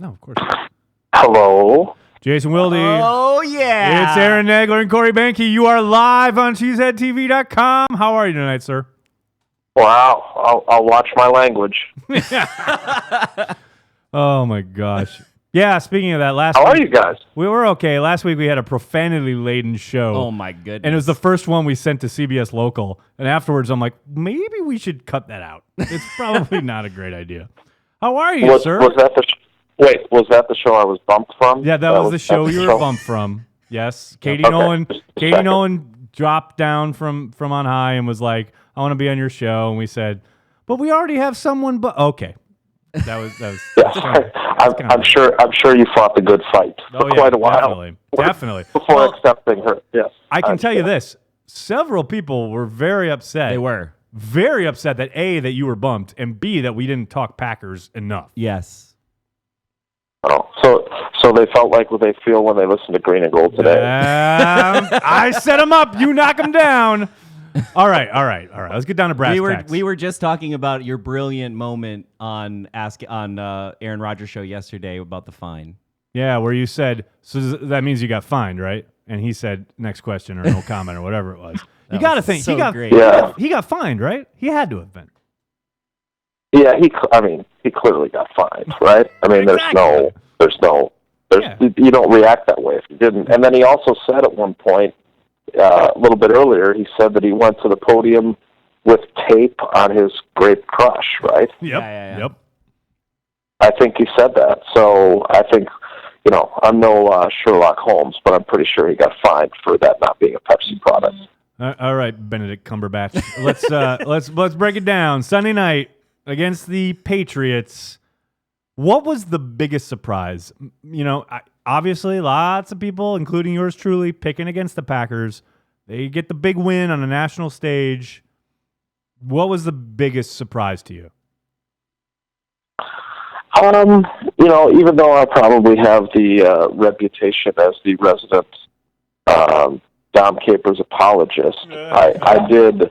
No, of course not. Hello. Jason Wilde. Oh, yeah. It's Aaron Nagler and Corey Banke. You are live on cheeseheadtv.com. How are you tonight, sir? Wow. I'll watch my language. Oh, my gosh. Yeah, speaking of that, How are you guys? we were okay. Last week we had a profanity-laden show. Oh, my goodness. And it was the first one we sent to CBS Local. And afterwards, I'm like, maybe we should cut that out. It's probably not a great idea. How are you, sir? Was that the show I was bumped from? Yeah, that was the show you were bumped from. Yes. Katie Nolan dropped down from on high and was like, I want to be on your show. And we said, but we already have someone. But okay. That was I'm sure you fought the good fight for quite a while. Definitely. Before accepting her. Yes. I can tell you this. Several people were very upset. They were. Very upset that A, that you were bumped, and B, that we didn't talk Packers enough. Yes. Oh, so they felt like what they feel when they listen to Green and Gold today. I set them up. You knock them down. All right. Let's get down to brass tacks. We were just talking about your brilliant moment on Aaron Rodgers' show yesterday about the fine. Yeah, where you said, so that means you got fined, right? And he said, next question or no comment or whatever it was. You got to think. So great. He got fined, right? He had to have been. Yeah, he clearly got fined, right? I mean, Exactly. you don't react that way if you didn't. And then he also said at one point, a little bit earlier, he said that he went to the podium with tape on his grape crush, right? Yep. Yeah. Yep. I think he said that. So I think, I'm no Sherlock Holmes, but I'm pretty sure he got fined for that not being a Pepsi product. All right, Benedict Cumberbatch. Let's break it down. Sunday night against the Patriots. What was the biggest surprise? Obviously, lots of people, including yours truly, picking against the Packers. They get the big win on a national stage. What was the biggest surprise to you? Even though I probably have the reputation as the resident Dom Capers apologist, I did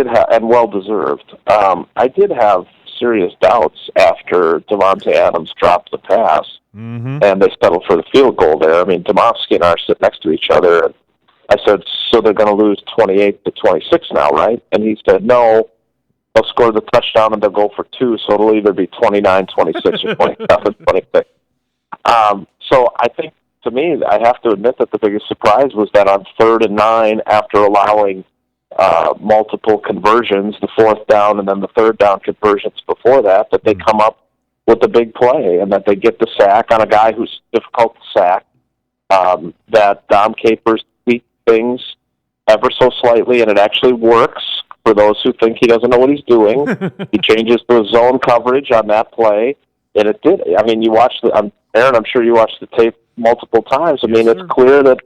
have, and well deserved. I did have serious doubts after Devontae Adams dropped the pass, and they settled for the field goal there. I mean, Demovsky and I are sitting next to each other, and I said, so they're going to lose 28-26 now, right? And he said, no, they'll score the touchdown and they'll go for two, so it'll either be 29-26 or 27-26. So I think, to me, I have to admit that the biggest surprise was that on 3rd and 9, after allowing multiple conversions, the 4th down and then the 3rd down conversions before that they come up with a big play and that they get the sack on a guy who's difficult to sack, that Dom Capers tweaks things ever so slightly, and it actually works for those who think he doesn't know what he's doing. He changes to zone coverage on that play, and it did. I mean, you watched Aaron, I'm sure you watched the tape multiple times. I mean, it's clear that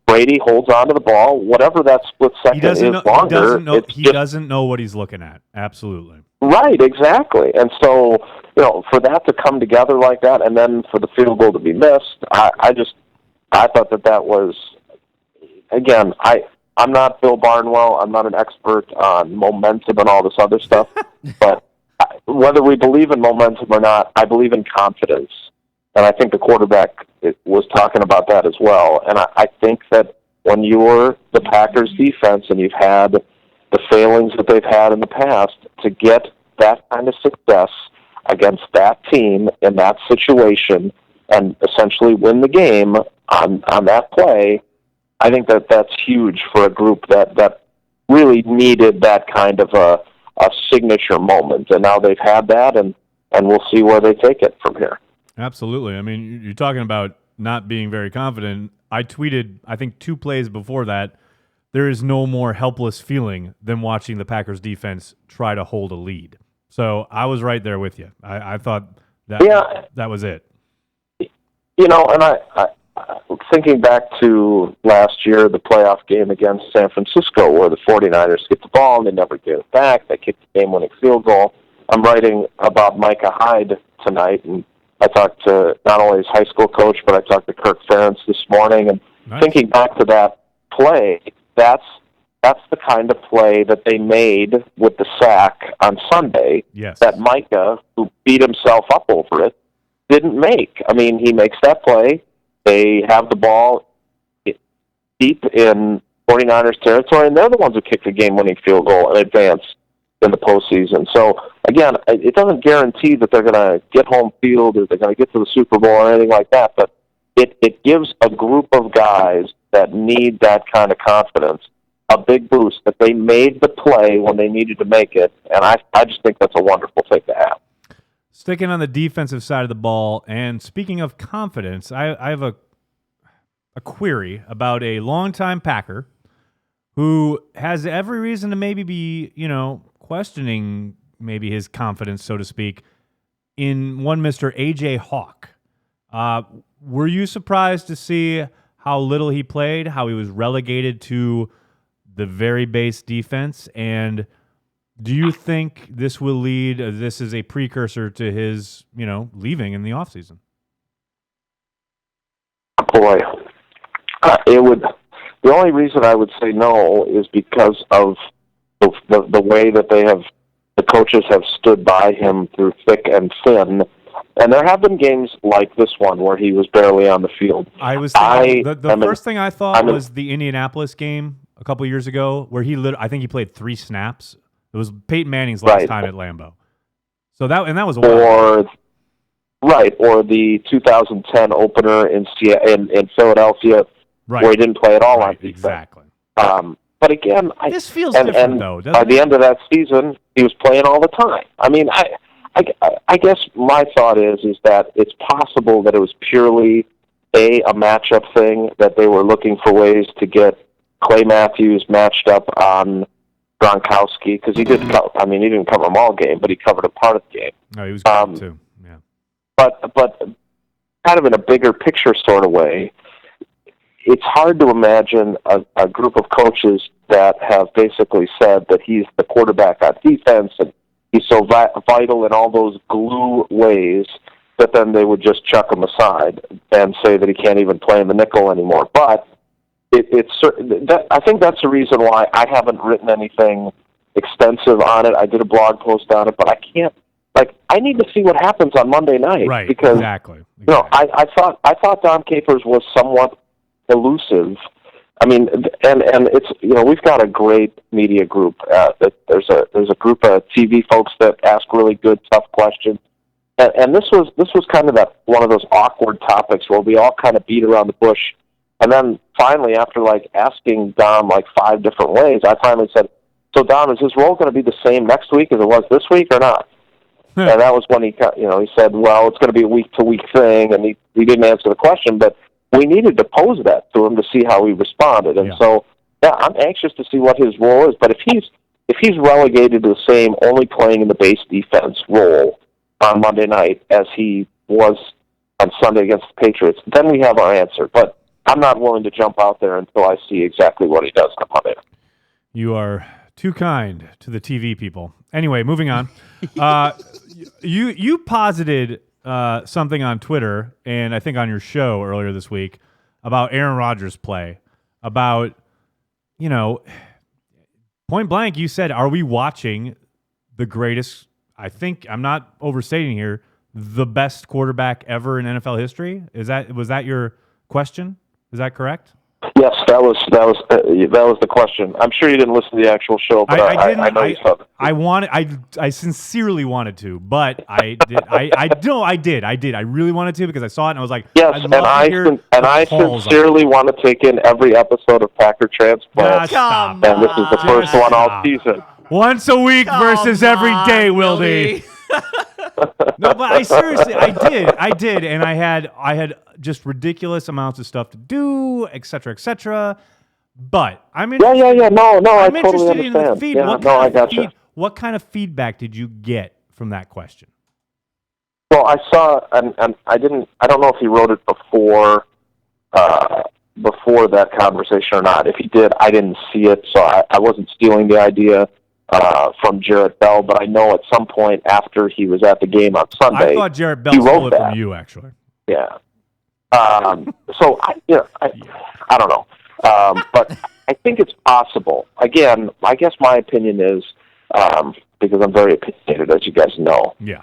Brady holds on to the ball, whatever that split second is longer. He doesn't know what he's looking at. Absolutely. Right, exactly. And so, for that to come together like that, and then for the field goal to be missed, I thought that was, again, I'm not Bill Barnwell. I'm not an expert on momentum and all this other stuff. But whether we believe in momentum or not, I believe in confidence. And I think the quarterback was talking about that as well. And I think that when you're the Packers defense and you've had the failings that they've had in the past, to get that kind of success against that team in that situation and essentially win the game on that play, I think that's huge for a group that really needed that kind of a signature moment. And now they've had that, and we'll see where they take it from here. Absolutely. I mean, you're talking about not being very confident. I tweeted, I think 2 plays before that, there is no more helpless feeling than watching the Packers defense try to hold a lead. So I was right there with you. I thought that was it. And I thinking back to last year, the playoff game against San Francisco, where the 49ers get the ball and they never get it back. They kick the game-winning field goal. I'm writing about Micah Hyde tonight, and I talked to not only his high school coach, but I talked to Kirk Ferentz this morning. And thinking back to that play, that's the kind of play that they made with the sack on Sunday. Yes. That Micah, who beat himself up over it, didn't make. I mean, he makes that play. They have the ball deep in 49ers territory, and they're the ones who kick the game-winning field goal and advance in the postseason. So, again, it doesn't guarantee that they're going to get home field or they're going to get to the Super Bowl or anything like that, but it gives a group of guys that need that kind of confidence a big boost that they made the play when they needed to make it, and I just think that's a wonderful thing to have. Sticking on the defensive side of the ball, and speaking of confidence, I have a query about a longtime Packer who has every reason to maybe be, questioning maybe his confidence, so to speak, in one Mr. A.J. Hawk. Were you surprised to see how little he played, how he was relegated to the very base defense, and do you think this will lead, this is a precursor to his, leaving in the offseason? Boy, it would. The only reason I would say no is because of the way that the coaches have stood by him through thick and thin. And there have been games like this one where he was barely on the field. I was thinking, the first thing I thought was the Indianapolis game a couple years ago where I think he played 3 snaps. It was Peyton Manning's last time at Lambeau. So that was a while. Or the 2010 opener in Philadelphia, where he didn't play at all on defense. Exactly. But again, this feels different though. By the end of that season, he was playing all the time. I mean, I guess my thought is that it's possible that it was purely a matchup thing, that they were looking for ways to get Clay Matthews matched up on Gronkowski, because he didn't cover them all game, but he covered a part of the game. No, he was good too. Yeah. But kind of in a bigger picture sort of way, it's hard to imagine a group of coaches that have basically said that he's the quarterback on defense and he's so vital in all those glue ways that then they would just chuck him aside and say that he can't even play in the nickel anymore. But I think that's the reason why I haven't written anything extensive on it. I did a blog post on it, but I can't. I need to see what happens on Monday night, right? Because exactly. I thought Dom Capers was somewhat elusive. I mean, and it's we've got a great media group. There's a group of TV folks that ask really good, tough questions, and this was kind of one of those awkward topics where we all kind of beat around the bush. And then finally, after asking Dom 5 different ways, I finally said, "So Dom, is his role going to be the same next week as it was this week, or not?" And that was when he said, "Well, it's going to be a week-to-week thing," and he didn't answer the question, but we needed to pose that to him to see how he responded. And so, I'm anxious to see what his role is. But if he's relegated to the same, only playing in the base defense role on Monday night as he was on Sunday against the Patriots, then we have our answer. But I'm not willing to jump out there until I see exactly what he does on Monday. You are too kind to the TV people. Anyway, moving on. You posited something on Twitter and I think on your show earlier this week about Aaron Rodgers' play. About, point blank, you said, "Are we watching the greatest?" I think I'm not overstating here. The best quarterback ever in NFL history. Was that your question? Is that correct? Yes, that was the question. I'm sure you didn't listen to the actual show, but I know you saw it. I sincerely wanted to, but I did. I did. I really wanted to because I saw it and I was like, yes, I sincerely want to take in every episode of Packer Transplants, and this is the first one all season. Once a week versus every day, Wilde. No, but I did, and I had just ridiculous amounts of stuff to do, et cetera. But I'm interested. Yeah. No, I'm I totally interested in the understand. feed. I got you. What kind of feedback did you get from that question? Well, I saw, and I don't know if he wrote it before that conversation or not. If he did, I didn't see it, so I wasn't stealing the idea from Jarrett Bell, but I know at some point after he was at the game on Sunday, I thought Jarrett Bell stole it from you, actually. Yeah. So I don't know, but I think it's possible. Again, I guess my opinion is because I'm very opinionated, as you guys know. Yeah.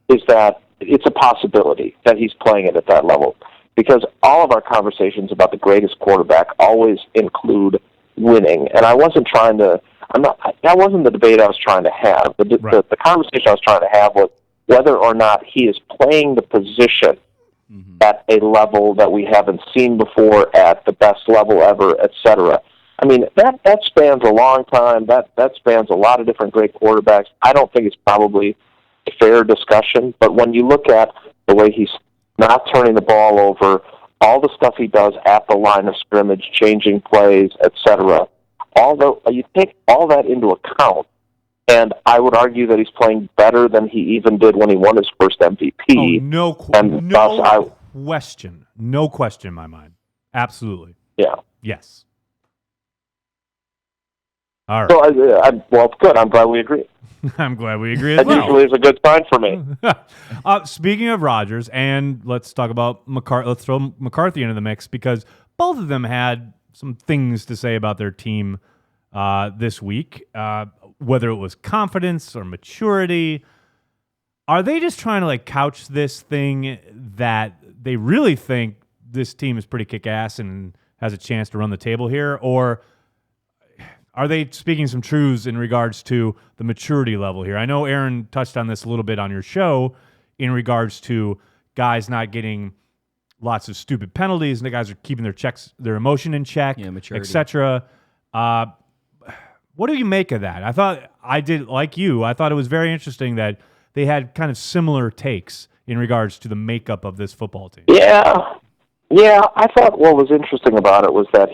Is that it's a possibility that he's playing it at that level, because all of our conversations about the greatest quarterback always include winning. And that wasn't the debate I was trying to have. The conversation I was trying to have was whether or not he is playing the position at a level that we haven't seen before, at the best level ever, etc. I mean, that spans a long time. That spans a lot of different great quarterbacks. I don't think it's probably a fair discussion, but when you look at the way he's not turning the ball over, all the stuff he does at the line of scrimmage, changing plays, etc., you take all that into account, and I would argue that he's playing better than he even did when he won his first MVP. No question in my mind. Absolutely. Yeah. Yes. All right. So, well, good. I'm glad we agree. I'm glad we agree as That well. usually is a good sign for me. Speaking of Rodgers, and let's talk about McCarthy. Let's throw McCarthy into the mix, because both of them had some things to say about their team this week, whether it was confidence or maturity. Are they just trying to couch this thing that they really think this team is pretty kick-ass and has a chance to run the table here, or are they speaking some truths in regards to the maturity level here? I know Aaron touched on this a little bit on your show in regards to guys not getting lots of stupid penalties, and the guys are keeping their emotion in check, etc. What do you make of that? I thought it was very interesting that they had kind of similar takes in regards to the makeup of this football team. Yeah. I thought what was interesting about it was that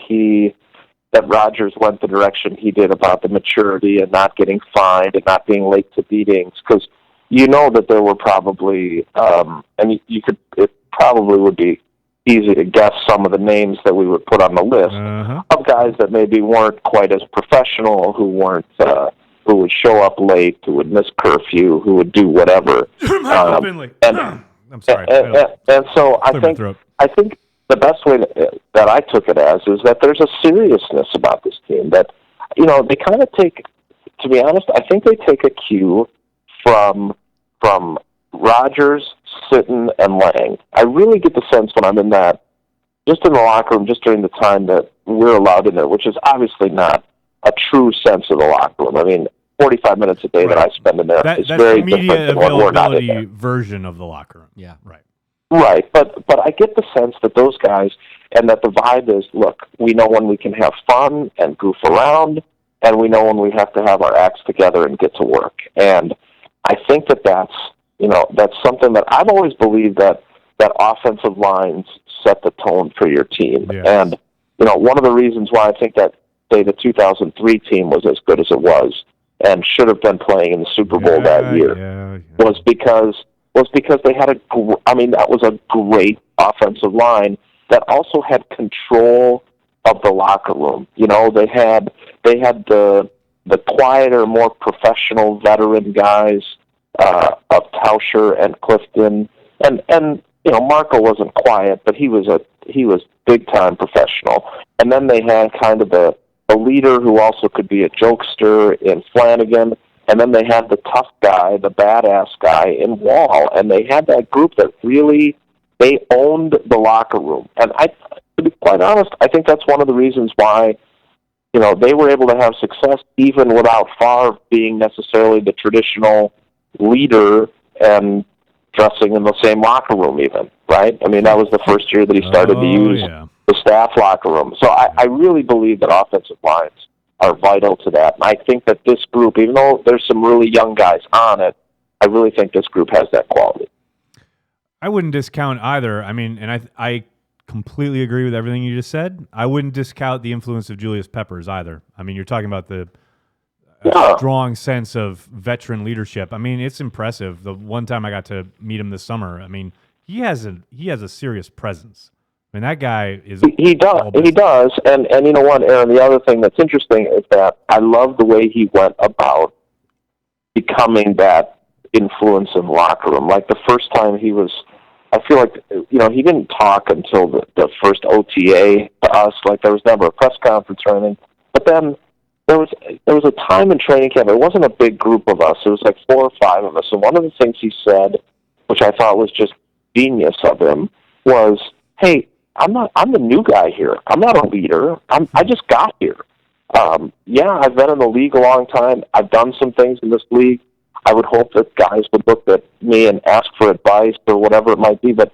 Rodgers went the direction he did about the maturity and not getting fined and not being late to meetings, because that there were probably, it probably would be easy to guess some of the names that we would put on the list of guys that maybe weren't quite as professional, who would show up late, who would miss curfew, who would do whatever. I'm sorry. And so I think the best way that I took it as is that there's a seriousness about this team that, they kind of take, to be honest, I think they take a cue from Rodgers, Sitton, and Lang. I really get the sense when I'm in just in the locker room, just during the time that we're allowed in there, which is obviously not a true sense of the locker room. I mean, 45 minutes a day that I spend in there is very different than when we're not in there. Version of the locker room. Yeah. Right. Right, but I get the sense that those guys, and that the vibe is, look, we know when we can have fun and goof around, and we know when we have to have our acts together and get to work. And I think that's something that I've always believed, that offensive lines set the tone for your team. Yes. And, one of the reasons why I think that, say, the 2003 team was as good as it was and should have been playing in the Super Bowl that year was because they had that was a great offensive line that also had control of the locker room. They had the quieter, more professional veteran guys of Tauscher and Clifton, and Marco wasn't quiet, but he was big time professional. And then they had kind of a leader who also could be a jokester in Flanagan. And then they had the tough guy, the badass guy in Wall, and they had that group that really, they owned the locker room. And to be quite honest, I think that's one of the reasons why, they were able to have success even without Favre being necessarily the traditional leader and dressing in the same locker room even, right? I mean, that was the first year that he started to use the staff locker room. So I really believe that offensive lines are vital to that. And I think that this group, even though there's some really young guys on it, I really think this group has that quality. I wouldn't discount either. I mean, and I completely agree with everything you just said. I wouldn't discount the influence of Julius Peppers either. I mean, you're talking about the strong sense of veteran leadership. I mean, it's impressive. The one time I got to meet him this summer, I mean, he has a serious presence. I mean, that guy is... He does. And you know what, Aaron, the other thing that's interesting is that I love the way he went about becoming that influence in the locker room. Like the first time I feel like, he didn't talk until the first OTA to us. Like there was never a press conference or anything. But then there was a time in training camp. It wasn't a big group of us. It was like 4 or 5 of us. And one of the things he said which I thought was just genius of him, was, hey, I'm the new guy here. I'm not a leader. I just got here. I've been in the league a long time. I've done some things in this league. I would hope that guys would look at me and ask for advice or whatever it might be, but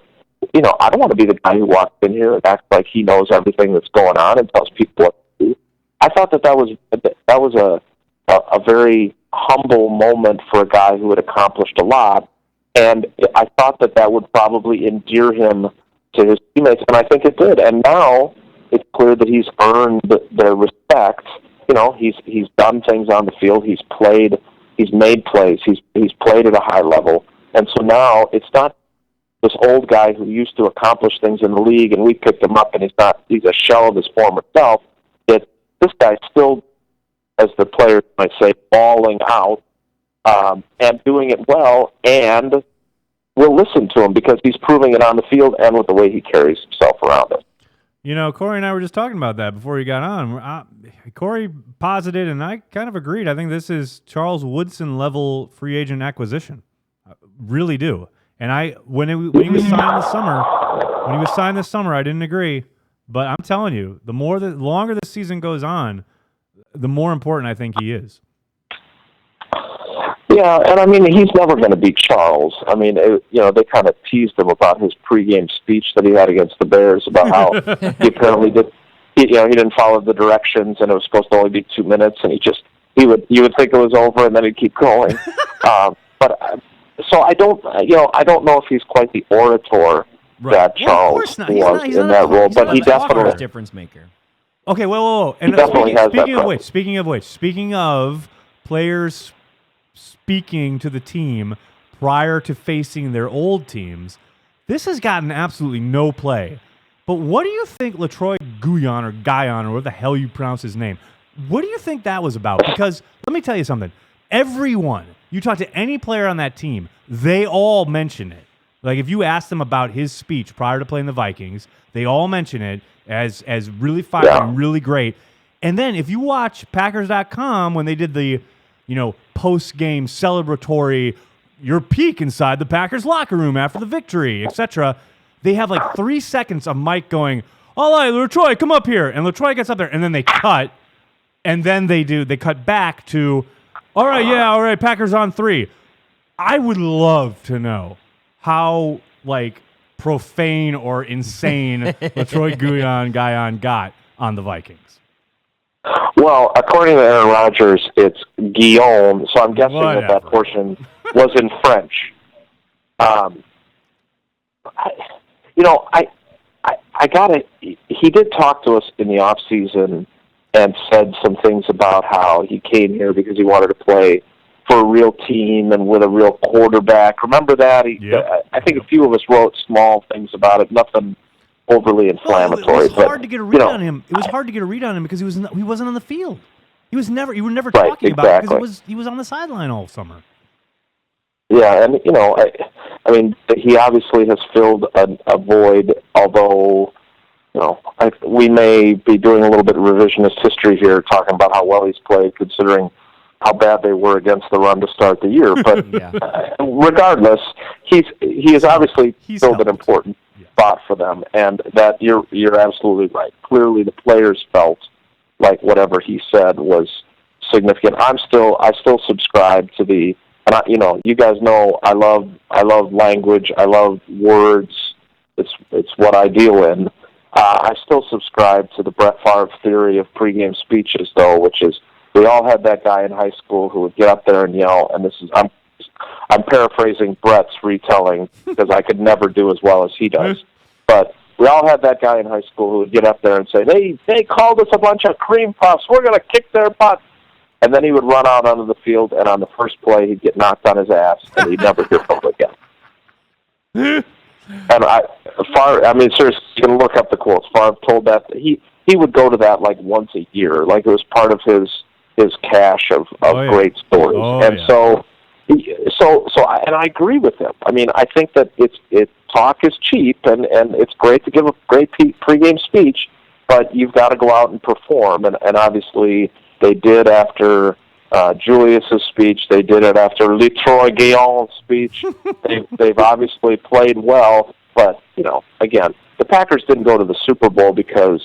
I don't want to be the guy who walks in here and acts like he knows everything that's going on and tells people what to do. I thought that was a very humble moment for a guy who had accomplished a lot, and I thought that would probably endear him to his teammates, and I think it did. And now it's clear that he's earned their respect. He's done things on the field. He's played. He's made plays. He's played at a high level, and so now it's not this old guy who used to accomplish things in the league, and we picked him up, and he's a shell of his former self. This guy's still, as the players might say, balling out and doing it well, and we'll listen to him because he's proving it on the field and with the way he carries himself around us. Corey and I were just talking about that before you got on. Corey posited, and I kind of agreed. I think this is Charles Woodson level free agent acquisition. I really do. And when he was signed this summer, I didn't agree. But I'm telling you, the longer the season goes on, the more important I think he is. Yeah, and I mean, he's never going to beat Charles. I mean, they kind of teased him about his pregame speech that he had against the Bears about how he apparently he didn't follow the directions and it was supposed to only be 2 minutes, and you would think it was over and then he'd keep going. So I don't know if he's quite the orator that Charles was in that role, but he definitely difference maker. Okay, whoa. And speaking of players speaking to the team prior to facing their old teams, this has gotten absolutely no play. But what do you think LaTroy Guyon or whatever the hell you pronounce his name, what do you think that was about? Because let me tell you something. Everyone, you talk to any player on that team, they all mention it. Like, if you ask them about his speech prior to playing the Vikings, they all mention it as really fiery and really great. And then if you watch Packers.com when they did the, post-game celebratory, your peek inside the Packers locker room after the victory, etc., they have like 3 seconds of Mike going, all right, LaTroy, come up here. And LaTroy gets up there, and then they cut. And then they cut back to, all right, Packers on 3. I would love to know how, profane or insane LaTroy Guyon got on the Vikings. Well, according to Aaron Rodgers, it's Guillaume, so I'm guessing that portion was in French. He did talk to us in the off season and said some things about how he came here because he wanted to play for a real team and with a real quarterback. Remember that? I think a few of us wrote small things about it, nothing overly inflammatory. It was hard to get a read on him. It was hard to get a read on him because he wasn't on the field. You were never talking about it because he was on the sideline all summer. Yeah, and I mean, he obviously has filled a void. Although, we may be doing a little bit of revisionist history here, talking about how well he's played, considering how bad they were against the run to start the year. But regardless, he has obviously filled an important spot for them, and that you're absolutely right. Clearly, the players felt like whatever he said was significant. I still subscribe to the. And you guys know I love language. I love words. It's what I deal in. I still subscribe to the Brett Favre theory of pregame speeches, though, which is we all had that guy in high school who would get up there and yell. And I'm paraphrasing Brett's retelling because I could never do as well as he does. But we all had that guy in high school who would get up there and say, "They called us a bunch of cream puffs. We're going to kick their butt." And then he would run out onto the field, and on the first play, he'd get knocked on his ass, and he'd never hear from him again. And seriously, you can look up the quotes. Favre told that he would go to that like once a year, like it was part of his cache of great stories. So I agree with him. I mean, I think that talk is cheap, and it's great to give a great pregame speech, but you've got to go out and perform, and obviously they did after Julius's speech. They did it after Letroy Guillon's speech. They've obviously played well, but again, the Packers didn't go to the Super Bowl because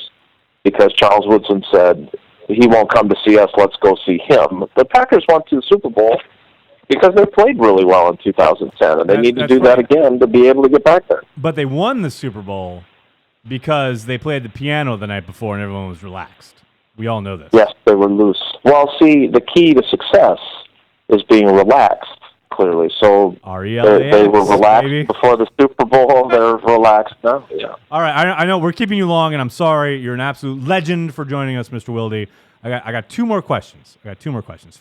Charles Woodson said he won't come to see us. Let's go see him. The Packers went to the Super Bowl because they played really well in 2010, and they need to do that again to be able to get back there. But they won the Super Bowl because they played the piano the night before and everyone was relaxed. We all know this. Yes, they were loose. Well, see, the key to success is being relaxed, clearly. So they were relaxed before the Super Bowl. They're relaxed now. Yeah. All right, I know we're keeping you long, and I'm sorry. You're an absolute legend for joining us, Mr. Wilde. I got two more questions.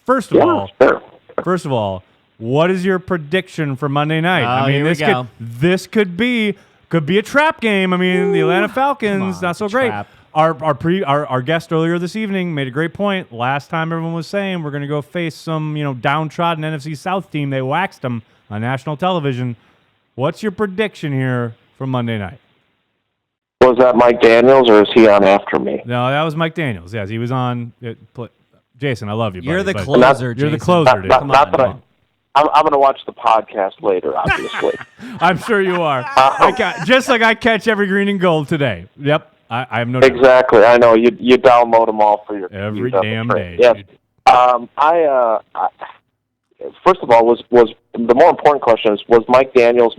First of all, what is your prediction for Monday night? This could be a trap game. I mean, the Atlanta Falcons, not so great. Trap. Our guest earlier this evening made a great point. Last time everyone was saying we're going to go face some downtrodden NFC South team. They waxed them on national television. What's your prediction here for Monday night? Was that Mike Daniels, or is he on after me? No, that was Mike Daniels. Yes, he was on. Jason, I love you, buddy. You're the closer, You're the Jason. closer, dude. I'm going to watch the podcast later, obviously. I'm sure you are. Just like I catch every green and gold today. Yep, I have no doubt. Exactly. I know. You download them all for your every damn day. Yes. First of all, was the more important question was Mike Daniels,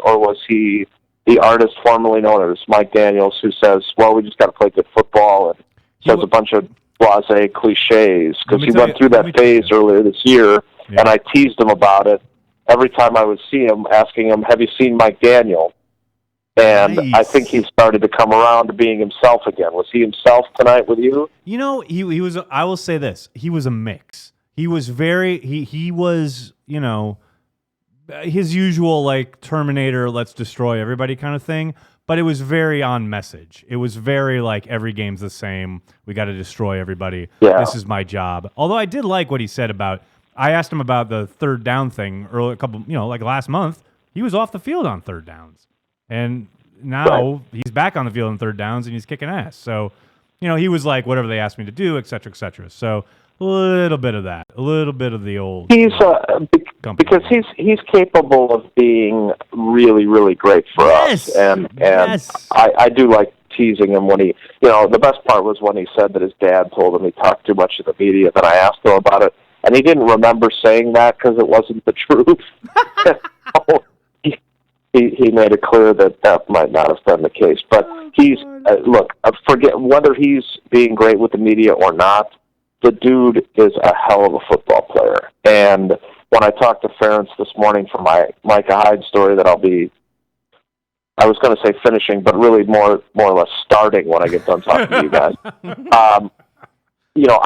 or was he the artist formerly known as Mike Daniels, who says, well, we just got to play good football, and says a bunch of blasé cliches, because he went through that phase earlier this year, and I teased him about it every time I would see him, asking him, have you seen Mike Daniel? And nice. I think he started to come around to being himself again. Was he himself tonight with you? He was, I will say this, he was a mix. He was he was, his usual, like, Terminator, let's destroy everybody kind of thing, but it was very on message. It was very, like, every game's the same. We got to destroy everybody. Yeah. This is my job. Although I did like what he said about, I asked him about the third down thing earlier, like last month. He was off the field on third downs. And now he's back on the field on third downs and he's kicking ass. So, he was like, whatever they asked me to do, et cetera, et cetera. So, a little bit of that, a little bit of the old. Because he's capable of being really, really great for us, and I do like teasing him when he, the best part was when he said that his dad told him he talked too much to the media. Then I asked him about it, and he didn't remember saying that because it wasn't the truth. He made it clear that might not have been the case, but he's forget whether he's being great with the media or not. The dude is a hell of a football player. And when I talked to Ferentz this morning for my Micah Hyde story that I was going to say finishing, but really more or less starting when I get done talking to you guys. I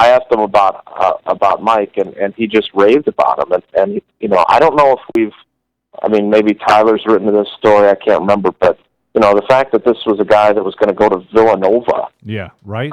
asked him about Mike, and he just raved about him. And I don't know if maybe Tyler's written this story, I can't remember, but, the fact that this was a guy that was going to go to Villanova. Yeah, right.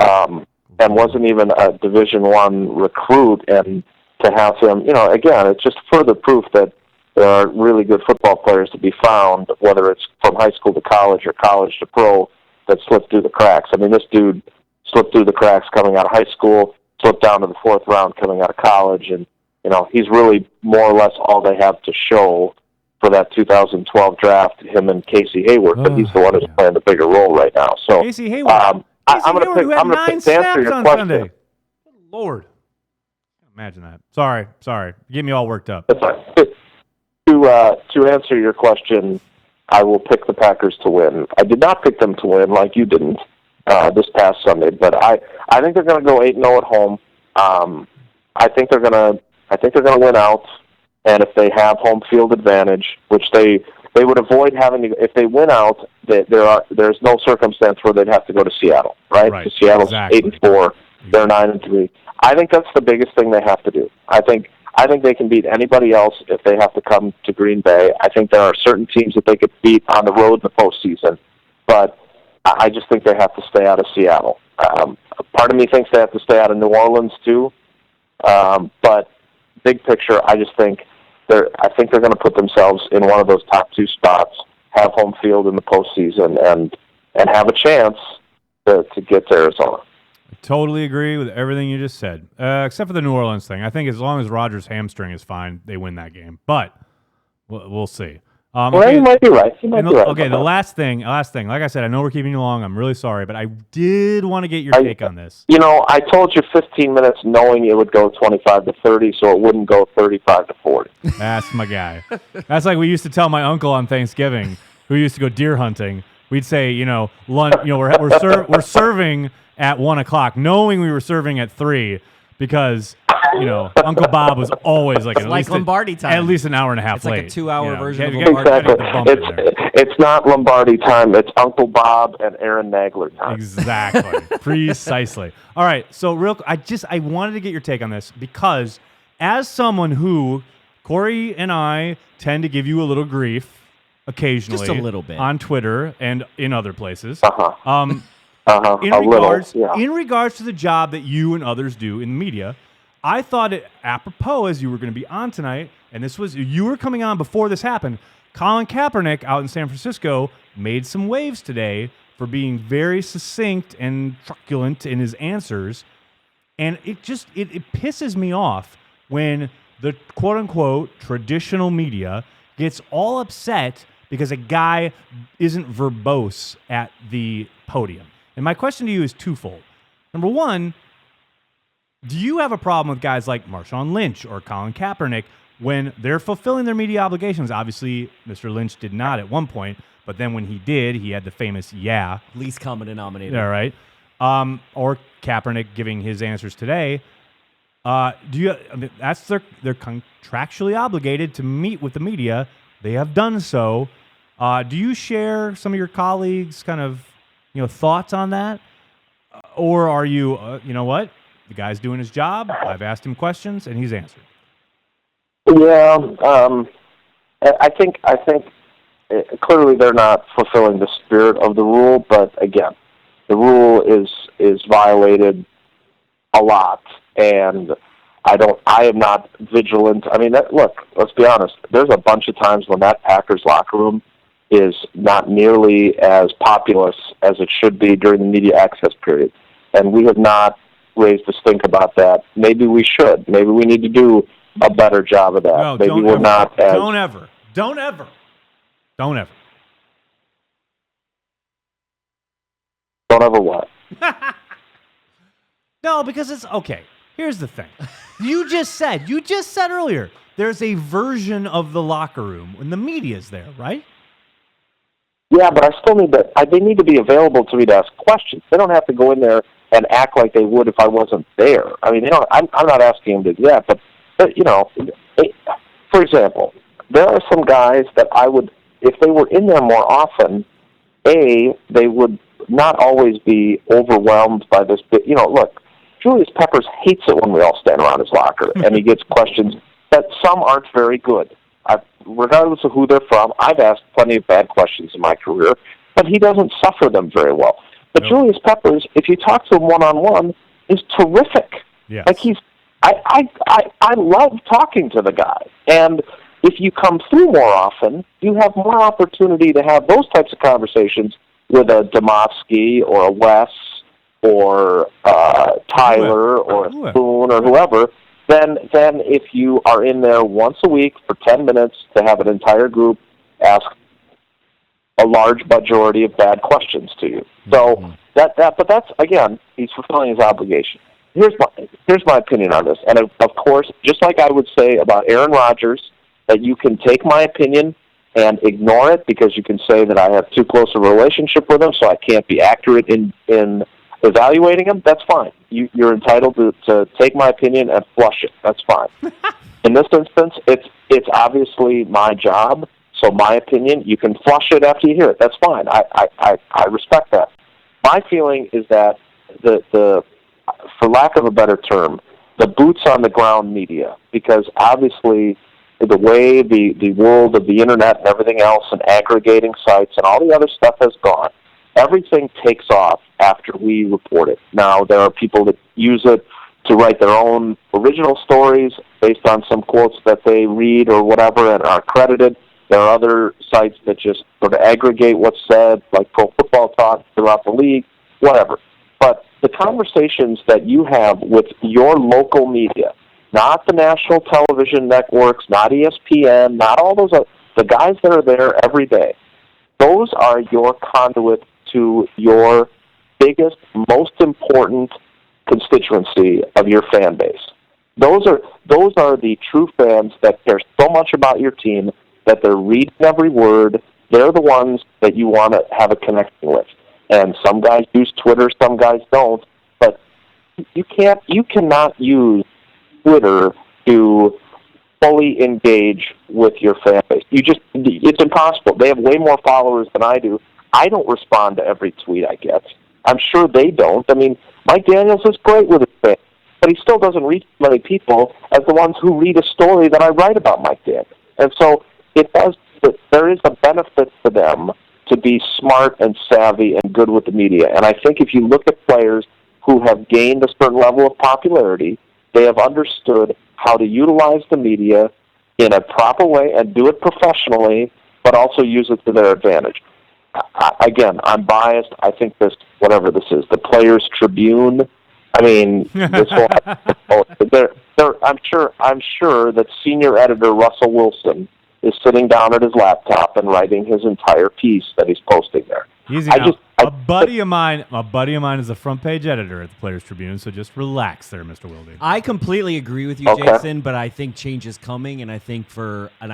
And wasn't even a Division I recruit, and to have him, again, it's just further proof that there are really good football players to be found, whether it's from high school to college or college to pro, that slip through the cracks. I mean, this dude slipped through the cracks coming out of high school, slipped down to the fourth round coming out of college, and, he's really more or less all they have to show for that 2012 draft, him and Casey Hayward, but he's the one who's playing the bigger role right now. So Casey Hayward. I'm going to pick to answer your question. Sunday. Good Lord. Imagine that. Sorry. You get me all worked up. That's right. To answer your question, I will pick the Packers to win. I did not pick them to win like you didn't this past Sunday, but I think they're going to go 8-0 at home. I think they're going to win out, and if they have home field advantage, which they would avoid having to, if they win out, there's no circumstance where they'd have to go to Seattle, right? Because Seattle's 8-4, they're 9-3. I think that's the biggest thing they have to do. I think they can beat anybody else if they have to come to Green Bay. I think there are certain teams that they could beat on the road in the postseason, but I just think they have to stay out of Seattle. Part of me thinks they have to stay out of New Orleans too, but big picture, I think they're going to put themselves in one of those top two spots, have home field in the postseason, and have a chance to get to Arizona. Totally agree with everything you just said, except for the New Orleans thing. I think as long as Rodgers' hamstring is fine, they win that game. But we'll see. Well, you might be right. You might be right. Okay, the last thing. Like I said, I know we're keeping you long. I'm really sorry, but I did want to get your take on this. I told you 15 minutes knowing it would go 25-30, so it wouldn't go 35-40. That's my guy. That's like we used to tell my uncle on Thanksgiving, who used to go deer hunting. We'd say, lunch. We're serving at 1:00, knowing we were serving at 3, because Uncle Bob was always like Lombardi time. At least an hour and a half it's late. It's like a 2-hour version of Lombardi. Exactly. It's not Lombardi time. It's Uncle Bob and Aaron Nagler time. Exactly. Precisely. All right. So I wanted to get your take on this because as someone who, Corey and I tend to give you a little grief occasionally. Just a little bit. On Twitter and in other places. In regards to the job that you and others do in the media, I thought it apropos as you were going to be on tonight, and you were coming on before this happened. Colin Kaepernick out in San Francisco made some waves today for being very succinct and truculent in his answers, and it pisses me off when the quote-unquote traditional media gets all upset because a guy isn't verbose at the podium. And my question to you is twofold. Number one, do you have a problem with guys like Marshawn Lynch or Colin Kaepernick when they're fulfilling their media obligations? Obviously, Mr. Lynch did not at one point, but then when he did, he had the famous least common denominator. All right. Or Kaepernick giving his answers today. They're contractually obligated to meet with the media. They have done so. Do you share some of your colleagues' kind of thoughts on that, or are you what? The guy's doing his job. I've asked him questions, and he's answered. Yeah, I think clearly they're not fulfilling the spirit of the rule. But again, the rule is violated a lot, and I am not vigilant. I mean, look, let's be honest. There's a bunch of times when that Packers locker room is not nearly as populous as it should be during the media access period, and we have not raised a stink about that. Maybe we should. Maybe we need to do a better job of that. No, maybe don't we're ever. not as... Don't ever. Don't ever. Don't ever. Don't ever what? No, because it's okay. Here's the thing. You just said earlier, there's a version of the locker room when the media's there, right? Yeah, but I still they need to be available to me to ask questions. They don't have to go in there and act like they would if I wasn't there. I mean, I'm not asking them to do that, but for example, there are some guys that I would, if they were in there more often, they would not always be overwhelmed by this. But, look, Julius Peppers hates it when we all stand around his locker and he gets questions that some aren't very good. Regardless of who they're from, I've asked plenty of bad questions in my career, but he doesn't suffer them very well. But nope. Julius Peppers, if you talk to him one-on-one, is terrific. Yes. Like I love talking to the guy. And if you come through more often, you have more opportunity to have those types of conversations with a Domofsky or a Wes or Tyler or a Spoon or whoever, than if you are in there once a week for 10 minutes to have an entire group ask a large majority of bad questions to you. So but that's, again, he's fulfilling his obligation. Here's my opinion on this. And of course, just like I would say about Aaron Rodgers, that you can take my opinion and ignore it because you can say that I have too close a relationship with him, so I can't be accurate in evaluating him. That's fine. You're entitled to take my opinion and flush it. That's fine. In this instance, it's obviously my job, so my opinion, you can flush it after you hear it. That's fine. I respect that. My feeling is that the for lack of a better term, the boots on the ground media, because obviously the way the world of the internet and everything else and aggregating sites and all the other stuff has gone, everything takes off after we report it. Now, there are people that use it to write their own original stories based on some quotes that they read or whatever and are credited. There are other sites that just sort of aggregate what's said, like Pro Football Talk throughout the league, whatever. But the conversations that you have with your local media, not the national television networks, not ESPN, not all those the guys that are there every day, those are your conduit to your biggest, most important constituency of your fan base. Those are the true fans that care so much about your team that they're reading every word. They're the ones that you want to have a connection with. And some guys use Twitter, some guys don't. But you cannot use Twitter to fully engage with your fan base. It's impossible. They have way more followers than I do. I don't respond to every tweet I get. I'm sure they don't. I mean, Mike Daniels is great with his fans, but he still doesn't reach as many people as the ones who read a story that I write about Mike Daniels. And so there is a benefit to them to be smart and savvy and good with the media. And I think if you look at players who have gained a certain level of popularity, they have understood how to utilize the media in a proper way and do it professionally, but also use it to their advantage. Again, I'm biased. I think whatever this is, the Players Tribune. I mean, this whole. I'm sure that senior editor Russell Wilson is sitting down at his laptop and writing his entire piece that he's posting there. Easy now. A buddy of mine is the front page editor at the Players Tribune, so just relax there, Mr. Wilde. I completely agree with you, Jason, but I think change is coming, and I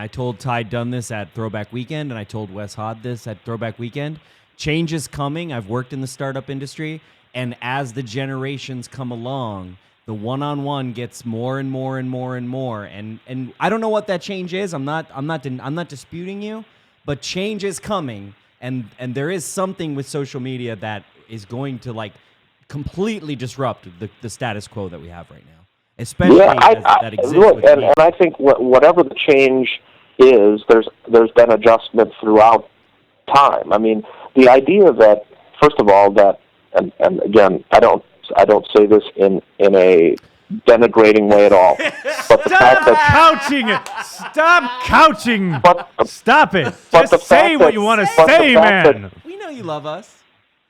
told Ty Dunn this at Throwback Weekend, and I told Wes Hod this at Throwback Weekend. Change is coming. I've worked in the startup industry, and as the generations come along, the one-on-one gets more and more and more and more, and I don't know what that change is. I'm not disputing you, but change is coming. And there is something with social media that is going to completely disrupt the status quo that we have right now, especially that exists. Look, and I think whatever the change is, there's been adjustment throughout time. I mean, the idea that, first of all, and again, I don't say this in a denigrating way at all. But Stop couching. Stop it. Just say what you want to say, man. We know you love us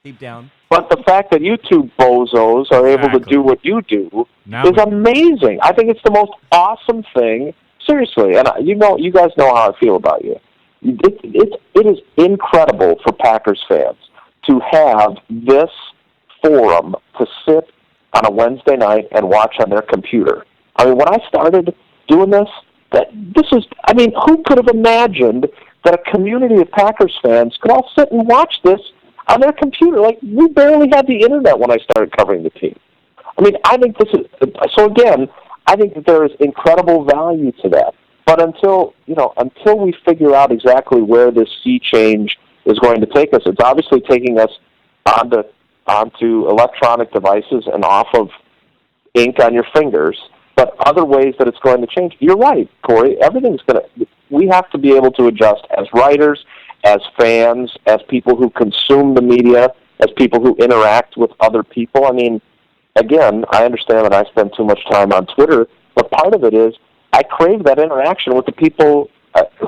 deep down. But the fact that you two bozos are able to do what you do is amazing. I think it's the most awesome thing. Seriously, and you guys know how I feel about you. It is incredible for Packers fans to have this forum to sit on a Wednesday night and watch on their computer. I mean, when I started doing this, who could have imagined that a community of Packers fans could all sit and watch this on their computer? Like, we barely had the internet when I started covering the team. I mean, I think I think that there is incredible value to that. But until we figure out exactly where this sea change is going to take us, it's obviously taking us onto electronic devices and off of ink on your fingers, but other ways that it's going to change. You're right, Corey. We have to be able to adjust as writers, as fans, as people who consume the media, as people who interact with other people. I mean, again, I understand that I spend too much time on Twitter, but part of it is I crave that interaction with the people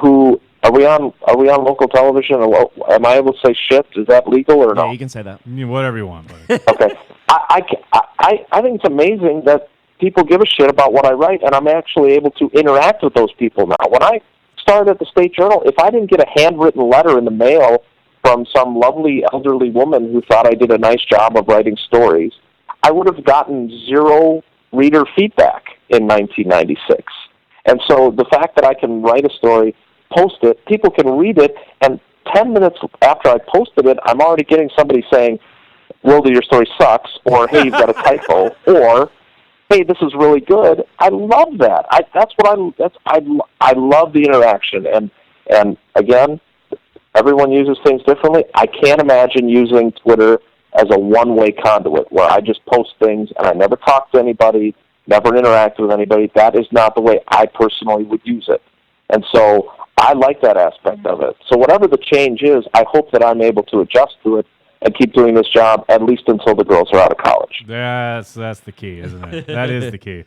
who. Are we on local television? Am I able to say shit? Is that legal or no? Yeah, you can say that. Whatever you want, buddy. Okay. I think it's amazing that people give a shit about what I write, and I'm actually able to interact with those people now. When I started at the State Journal, if I didn't get a handwritten letter in the mail from some lovely elderly woman who thought I did a nice job of writing stories, I would have gotten zero reader feedback in 1996. And so the fact that I can write a story, post it, people can read it, and 10 minutes after I posted it, I'm already getting somebody saying, Wilde, your story sucks, or hey, you've got a typo, or hey, this is really good. I love that. I love the interaction, and again, everyone uses things differently. I can't imagine using Twitter as a one-way conduit where I just post things and I never talk to anybody, never interact with anybody. That is not the way I personally would use it. And so I like that aspect of it. So whatever the change is, I hope that I'm able to adjust to it and keep doing this job at least until the girls are out of college. That's the key, isn't it? That is the key.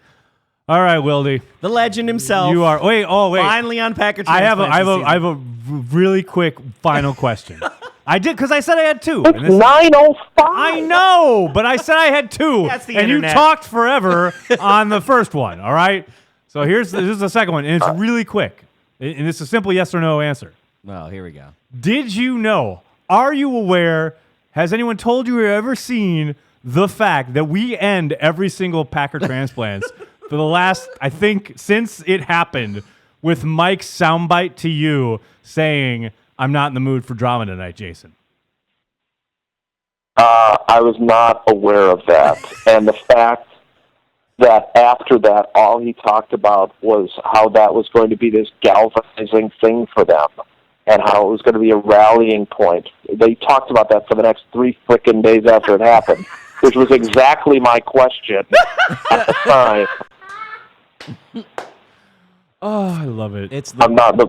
All right, Wilde. The legend himself. You are. Wait. Finally on Packer Transplants. I have a really quick final question. I did because I said I had two. It's 9:05. I know, but I said I had two. That's the and internet. you talked forever on the first one, all right? So this is the second one, and it's really quick. And it's a simple yes or no answer. Well, here we go. Did you know, are you aware, has anyone told you or ever seen the fact that we end every single Packer Transplants for the last, I think, since it happened, with Mike's soundbite to you saying, I'm not in the mood for drama tonight, Jason? I was not aware of that. And the fact that after that, all he talked about was how that was going to be this galvanizing thing for them and how it was going to be a rallying point. They talked about that for the next 3 frickin' days after it happened, which was exactly my question at the time. Oh, I love it. I'm not in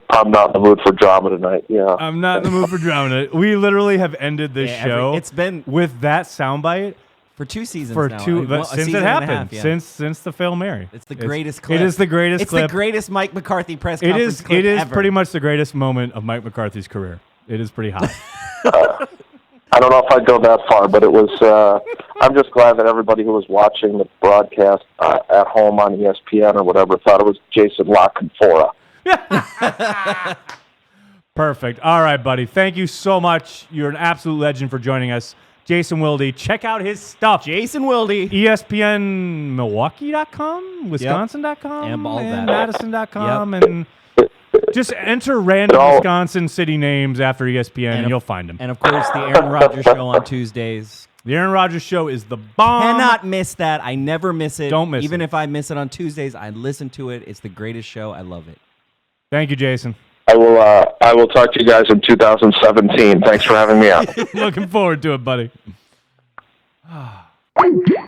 the mood for drama tonight. Yeah, I'm not in the mood for drama tonight. We literally have ended this show it's been with that soundbite for 2 seasons for now. two A since season it and a happened. half, yeah. Since the Fail Mary. It's the greatest clip. It is the greatest It's clip. the greatest Mike McCarthy press It conference is. clip It is ever. pretty much the greatest moment of Mike McCarthy's career. It is pretty hot. I don't know if I'd go that far, but it was. I'm just glad that everybody who was watching the broadcast at home on ESPN or whatever thought it was Jason La Canfora. Perfect. All right, buddy. Thank you so much. You're an absolute legend for joining us. Jason Wilde. Check out his stuff. Jason Wilde. ESPNMilwaukee.com, Wisconsin.com, And all and that. Madison.com, and just enter random Wisconsin city names after ESPN, and you'll find them. And, of course, the Aaron Rodgers show on Tuesdays. The Aaron Rodgers show is the bomb. Cannot miss that. I never miss it. Don't miss Even it. if I miss it on Tuesdays, I listen to it. It's the greatest show. I love it. Thank you, Jason. I will talk to you guys in 2017. Thanks for having me on. Looking forward to it, buddy.